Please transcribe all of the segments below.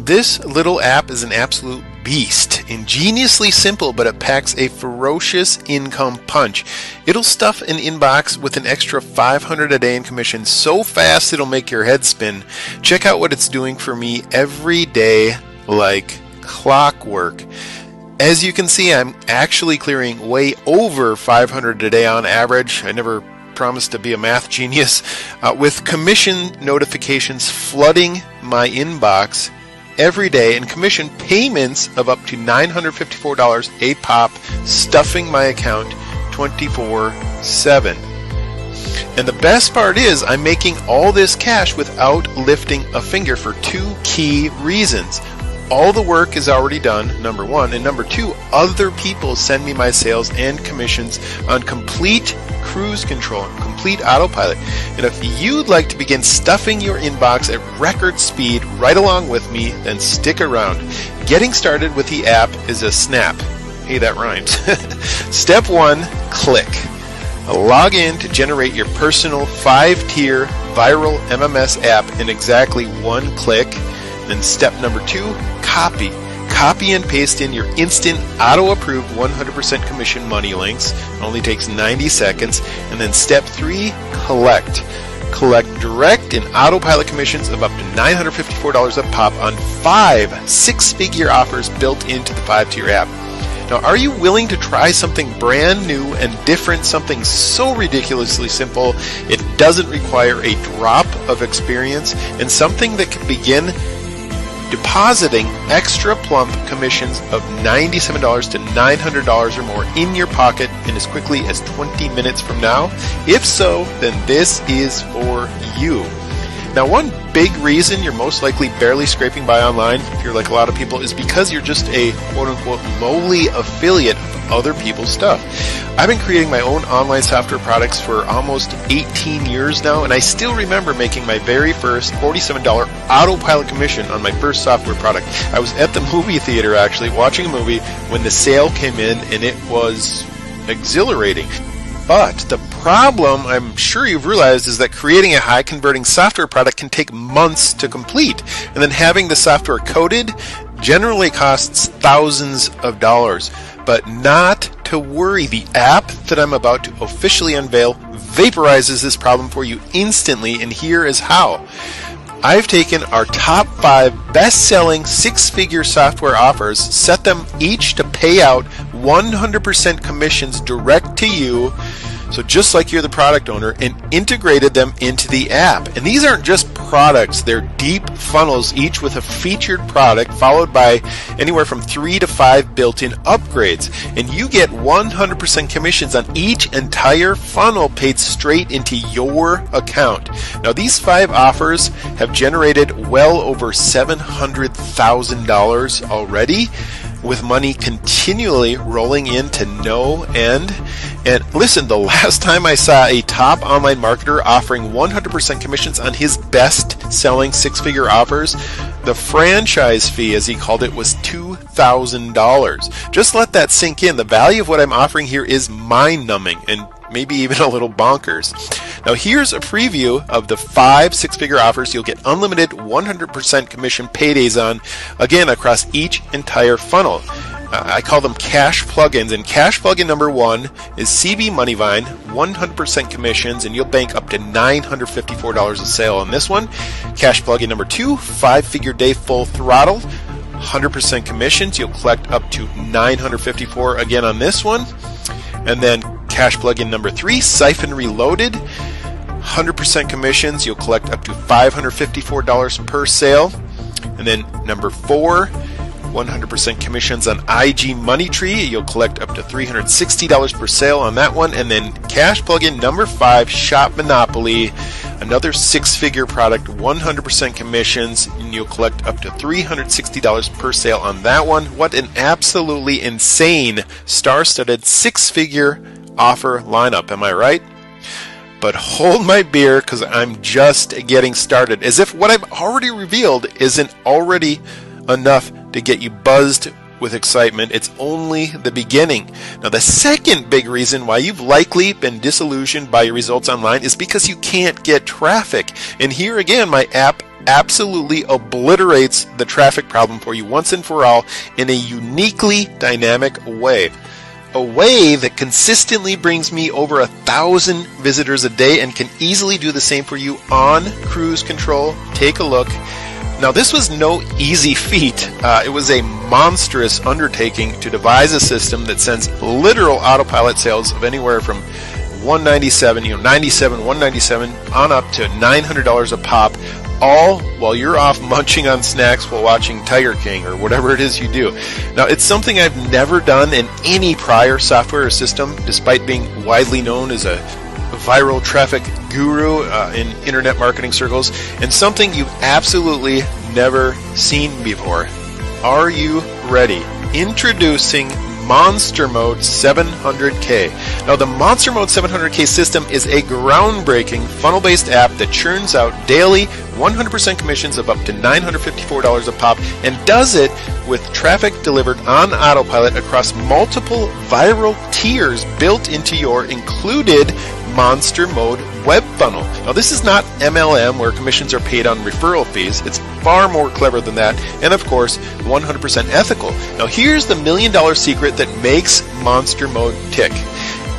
This little app is an absolute beast. Ingeniously simple, but it packs a ferocious income punch. It'll stuff an inbox with an extra $500 a day in commission so fast it'll make your head spin. Check out what it's doing for me every day like clockwork. As you can see, I'm actually clearing way over $500 a day on average. I never promised to be a math genius. With commission notifications flooding my inbox every day and commission payments of up to $954 a pop, stuffing my account 24/7. And the best part is I'm making all this cash without lifting a finger for two key reasons. All the work is already done, number one, and number two, other people send me my sales and commissions on complete cruise control, complete autopilot. And if you'd like to begin stuffing your inbox at record speed right along with me, then stick around. Getting started with the app is a snap. Hey, that rhymes. Step one, click. Log in to generate your personal 5-tier viral MMS app in exactly one click. Then step number two, copy. Copy and paste in your instant auto-approved 100% commission money links. It only takes 90 seconds. And then step three, collect. Collect direct and autopilot commissions of up to $954 a pop on 5 6-figure offers built into the 5-tier app. Now, are you willing to try something brand new and different, something so ridiculously simple it doesn't require a drop of experience, and something that can begin depositing extra plump commissions of $97 to $900 or more in your pocket in as quickly as 20 minutes from now? If so, then this is for you. Now, one big reason you're most likely barely scraping by online, if you're like a lot of people, is because you're just a quote-unquote lowly affiliate of other people's stuff. I've been creating my own online software products for almost 18 years now, and I still remember making my very first $47 autopilot commission on my first software product. I was at the movie theater actually watching a movie when the sale came in, and it was exhilarating. But the problem, I'm sure you've realized, is that creating a high converting software product can take months to complete, and then having the software coded generally costs thousands of dollars. But not to worry, the app that I'm about to officially unveil vaporizes this problem for you instantly, and here is how. I've taken our top 5 best-selling 6-figure software offers, set them each to pay out 100% commissions direct to you, so just like you're the product owner, and integrated them into the app. And these aren't just products, they're deep funnels, each with a featured product followed by anywhere from 3 to 5 built-in upgrades. And you get 100% commissions on each entire funnel paid straight into your account. Now, these 5 offers have generated well over $700,000 already, with money continually rolling in to no end. And listen, the last time I saw a top online marketer offering 100% commissions on his best-selling 6-figure offers, the franchise fee, as he called it, was $2,000. Just let that sink in. The value of what I'm offering here is mind-numbing and maybe even a little bonkers. Now, here's a preview of the 5 6-figure offers you'll get unlimited 100% commission paydays on, again, across each entire funnel. I call them cash plugins, and cash plugin number 1 is CB Moneyvine, 100% commissions, and you'll bank up to $954 a sale on this one. Cash plugin number 2, 5-figure day full throttle, 100% commissions, you'll collect up to $954 again on this one. And then cash plugin number 3, Siphon Reloaded, 100% commissions, you'll collect up to $554 per sale. And then number 4, 100% commissions on IG Money Tree, you'll collect up to $360 per sale on that one. And then cash plugin number 5, Shop Monopoly, another 6-figure product, 100% commissions, and you'll collect up to $360 per sale on that one. What an absolutely insane star-studded 6-figure offer lineup, am I right? But hold my beer, because I'm just getting started, as if what I've already revealed isn't already enough to get you buzzed with excitement. It's only the beginning. Now, the second big reason why you've likely been disillusioned by your results online is because you can't get traffic. And here again, my app absolutely obliterates the traffic problem for you once and for all in a uniquely dynamic way. A way that consistently brings me over 1,000 visitors a day and can easily do the same for you on cruise control. Take a look. Now, this was no easy feat. It was a monstrous undertaking to devise a system that sends literal autopilot sales of anywhere from $197, 97, $197 on up to $900 a pop, all while you're off munching on snacks while watching Tiger King or whatever it is you do. Now, it's something I've never done in any prior software or system, despite being widely known as a viral traffic guru in internet marketing circles, and something you've absolutely never seen before. Are you ready? Introducing Monster Mode 700K. Now, the Monster Mode 700K system is a groundbreaking funnel-based app that churns out daily 100% commissions of up to $954 a pop, and does it with traffic delivered on autopilot across multiple viral tiers built into your included Monster Mode web funnel. Now, this is not MLM where commissions are paid on referral fees. It's far more clever than that, and of course 100% ethical. Now, here's the $1 million secret that makes Monster Mode tick.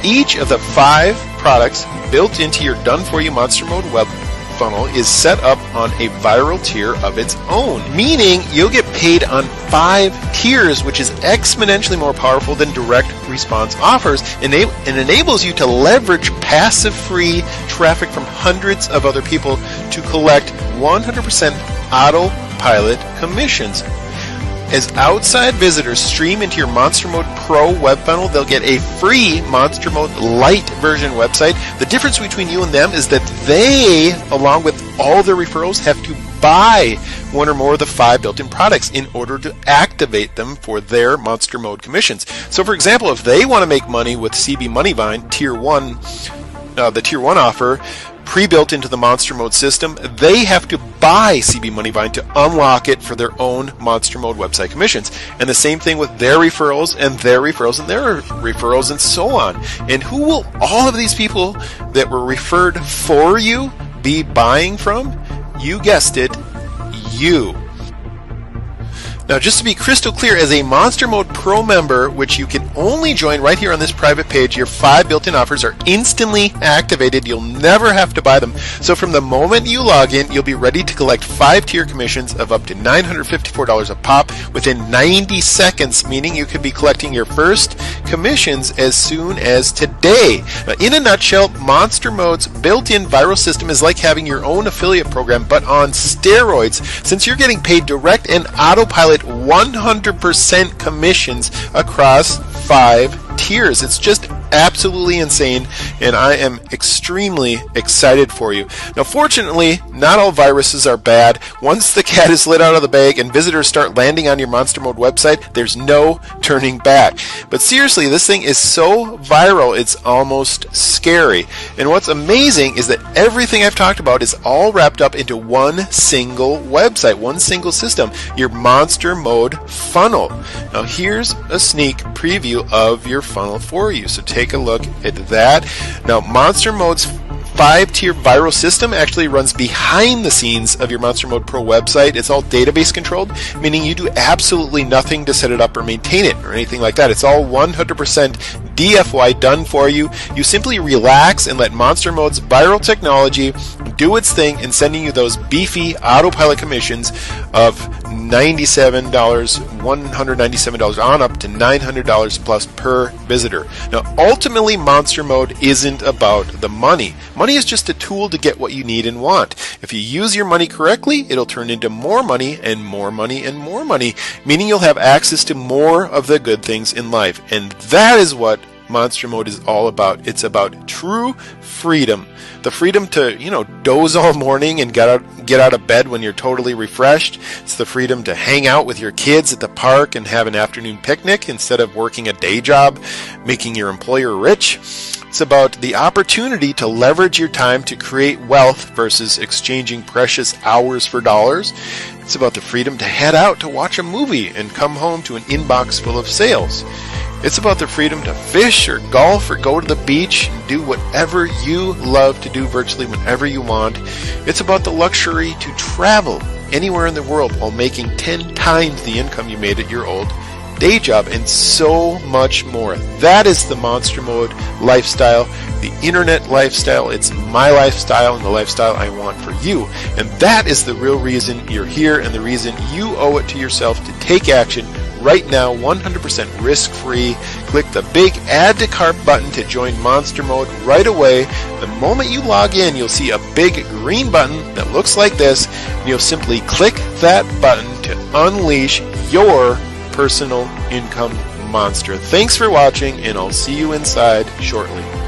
Each of the 5 products built into your done-for-you Monster Mode web funnel is set up on a viral tier of its own, meaning you'll get paid on 5 tiers, which is exponentially more powerful than direct response offers, and enables you to leverage passive free traffic from hundreds of other people to collect 100% autopilot commissions. As outside visitors stream into your Monster Mode Pro web funnel, they'll get a free Monster Mode Lite version website. The difference between you and them is that they, along with all their referrals, have to buy one or more of the 5 built-in products in order to activate them for their Monster Mode commissions. So, for example, if they want to make money with CB Moneyvine Tier 1, the Tier 1 offer, pre-built into the Monster Mode system, they have to buy CB Moneyvine to unlock it for their own Monster Mode website commissions. And the same thing with their referrals and their referrals and their referrals and so on. And who will all of these people that were referred for you be buying from? You guessed it, you. Now, just to be crystal clear, as a Monster Mode Pro member, which you can only join right here on this private page, your 5 built-in offers are instantly activated. You'll never have to buy them. So from the moment you log in, you'll be ready to collect 5-tier commissions of up to $954 a pop within 90 seconds, meaning you could be collecting your first commissions as soon as today. Now, in a nutshell, Monster Mode's built-in viral system is like having your own affiliate program, but on steroids, since you're getting paid direct and autopilot 100% commissions across 5 tiers. It's just absolutely insane, and I am extremely excited for you. Now, fortunately, not all viruses are bad. Once the cat is let out of the bag and visitors start landing on your Monster Mode website, there's no turning back. But seriously, this thing is so viral, it's almost scary. And what's amazing is that everything I've talked about is all wrapped up into one single website, one single system, your Monster Mode funnel. Now, here's a sneak preview of your funnel for you. So take a look at that. Now, Monster Mode's 5-tier viral system actually runs behind the scenes of your Monster Mode Pro website. It's all database controlled, meaning you do absolutely nothing to set it up or maintain it or anything like that. It's all 100% DFY done for you. You simply relax and let Monster Mode's viral technology do its thing in sending you those beefy autopilot commissions of $197 on up to $900 plus per visitor. Now, ultimately, Monster Mode isn't about the money. Money is just a tool to get what you need and want. If you use your money correctly, it'll turn into more money and more money and more money, meaning you'll have access to more of the good things in life. And that is what Monster Mode is all about. It's about true freedom. The freedom to, doze all morning and get out of bed when you're totally refreshed. It's the freedom to hang out with your kids at the park and have an afternoon picnic instead of working a day job, making your employer rich. It's about the opportunity to leverage your time to create wealth versus exchanging precious hours for dollars. It's about the freedom to head out to watch a movie and come home to an inbox full of sales. It's about the freedom to fish or golf or go to the beach and do whatever you love to do virtually whenever you want. It's about the luxury to travel anywhere in the world while making 10 times the income you made at your old day job, and so much more. That is the Monster Mode lifestyle, the internet lifestyle. It's my lifestyle and the lifestyle I want for you. And that is the real reason you're here and the reason you owe it to yourself to take action right now, 100% risk-free. Click the big Add to Cart button to join Monster Mode right away. The moment you log in, you'll see a big green button that looks like this, and you'll simply click that button to unleash your personal income monster. Thanks for watching, and I'll see you inside shortly.